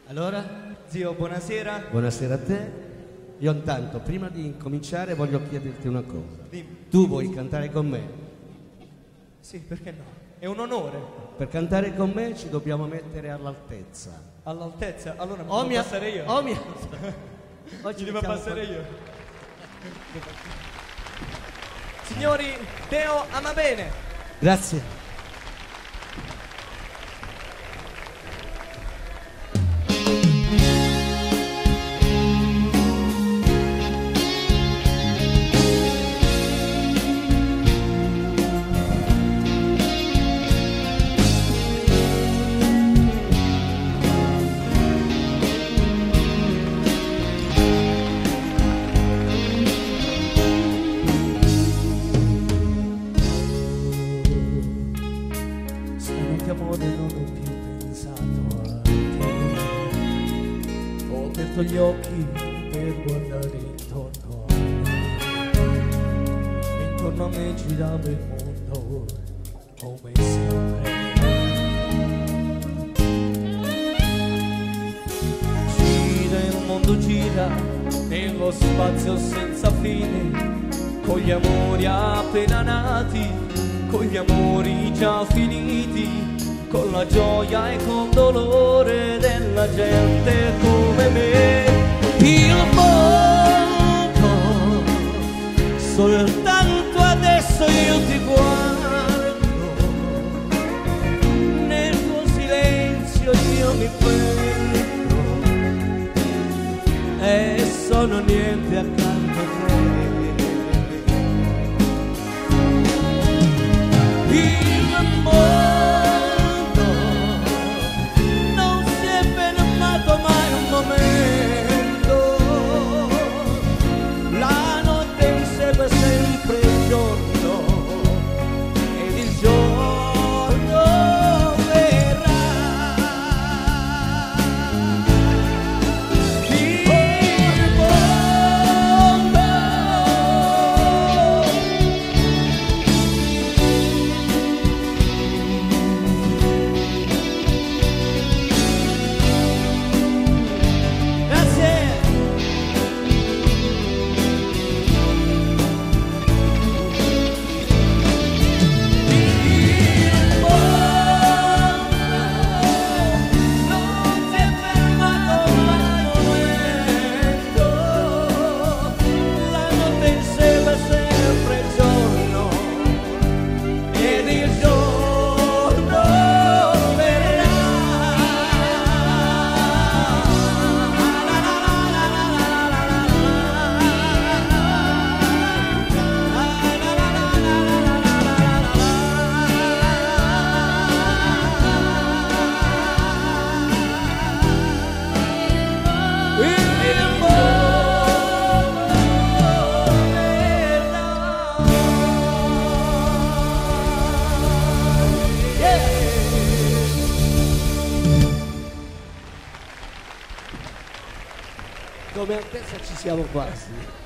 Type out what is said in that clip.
Allora? Zio, buonasera. Buonasera a te. Io intanto, prima di incominciare, voglio chiederti una cosa. Dimmi. Tu vuoi cantare con me? Sì, perché no? È un onore. Per cantare con me ci dobbiamo mettere all'altezza. All'altezza? Allora mi devo passare io. Oggi Mi devo mettiamo passare io. Signori, Teo Amabene. Grazie. Amore, non ho più pensato a te. Ho aperto gli occhi per guardare intorno a me. Intorno a me girava il mondo come sempre. Gira il mondo, gira nello spazio senza fine, con gli amori appena nati, con gli amori già finiti, con la gioia e con dolore della gente come me. Il mondo, soltanto adesso io ti guardo, nel tuo silenzio io mi perdo e sono niente accanto a te. Il mondo Come altezza ci siamo quasi.